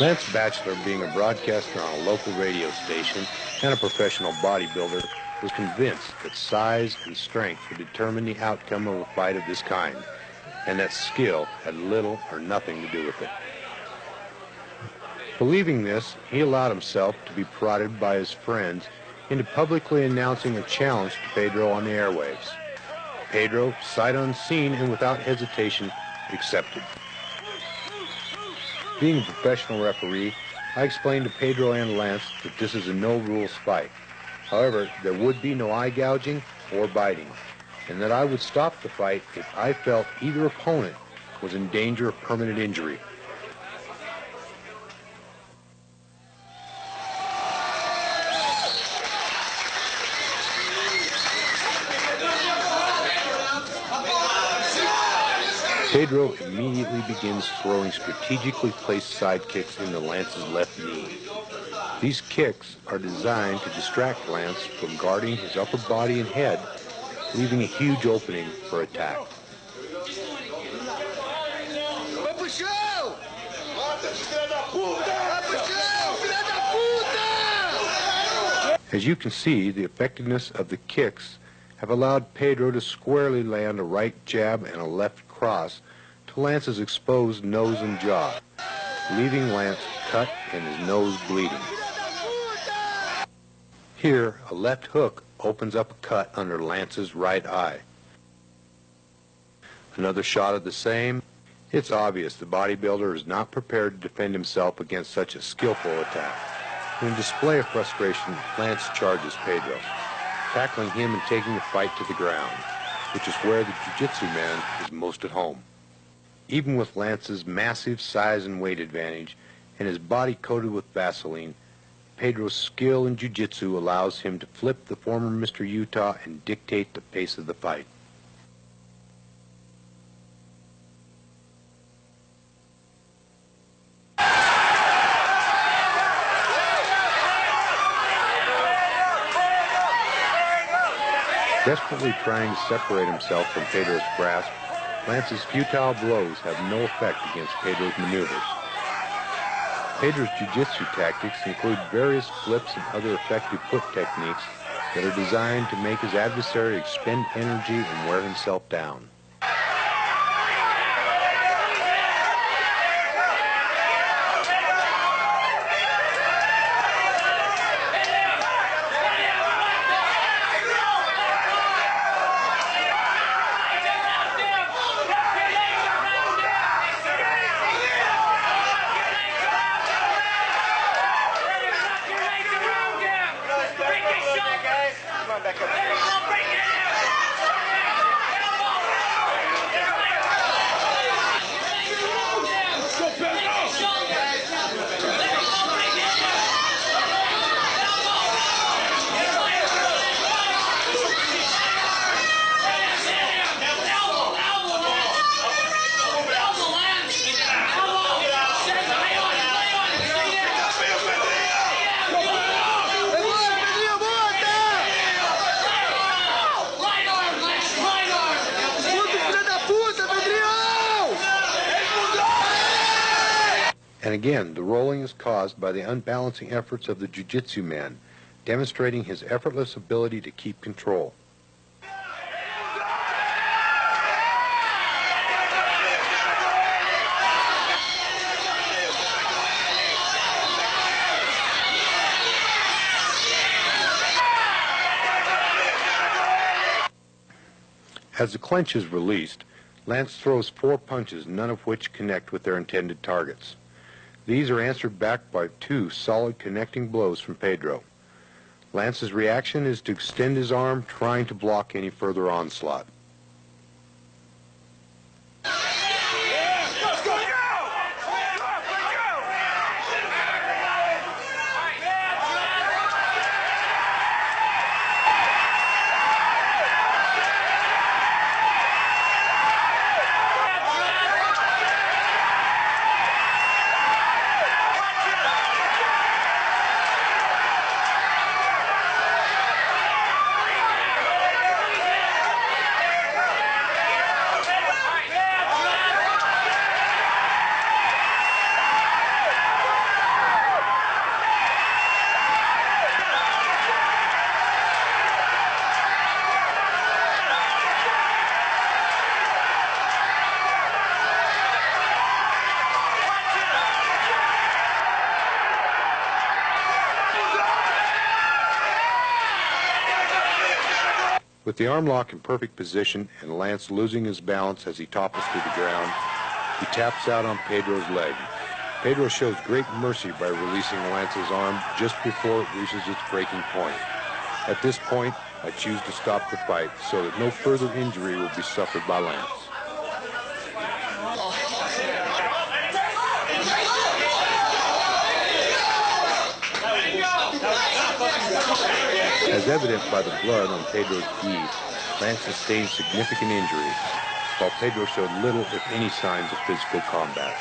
Lance Bachelor, being a broadcaster on a local radio station and a professional bodybuilder, was convinced that size and strength would determine the outcome of a fight of this kind, and that skill had little or nothing to do with it. Believing this, he allowed himself to be prodded by his friends into publicly announcing a challenge to Pedro on the airwaves. Pedro, sight unseen and without hesitation, accepted. Being a professional referee, I explained to Pedro and Lance that this is a no-rules fight. However, there would be no eye gouging or biting, and that I would stop the fight if I felt either opponent was in danger of permanent injury. Pedro immediately begins throwing strategically placed side kicks into Lance's left knee. These kicks are designed to distract Lance from guarding his upper body and head, leaving a huge opening for attack. As you can see, the effectiveness of the kicks have allowed Pedro to squarely land a right jab and a left cross to Lance's exposed nose and jaw, leaving Lance cut and his nose bleeding. Here, a left hook opens up a cut under Lance's right eye. Another shot of the same. It's obvious the bodybuilder is not prepared to defend himself against such a skillful attack. In a display of frustration, Lance charges Pedro, tackling him and taking the fight to the ground, which is where the jiu-jitsu man is most at home. Even with Lance's massive size and weight advantage and his body coated with Vaseline, Pedro's skill in jiu-jitsu allows him to flip the former Mr. Utah and dictate the pace of the fight. Desperately trying to separate himself from Pedro's grasp, Lance's futile blows have no effect against Pedro's maneuvers. Pedro's jiu-jitsu tactics include various flips and other effective foot techniques that are designed to make his adversary expend energy and wear himself down. And again, the rolling is caused by the unbalancing efforts of the jiu-jitsu man, demonstrating his effortless ability to keep control. As the clinch is released, Lance throws 4 punches, none of which connect with their intended targets. These are answered back by 2 solid connecting blows from Pedro. Lance's reaction is to extend his arm, trying to block any further onslaught. With the arm lock in perfect position and Lance losing his balance as he topples to the ground, he taps out on Pedro's leg. Pedro shows great mercy by releasing Lance's arm just before it reaches its breaking point. At this point, I choose to stop the fight so that no further injury will be suffered by Lance. As evident by the blood on Pedro's gi, Lance sustained significant injuries, while Pedro showed little, if any, signs of physical combat.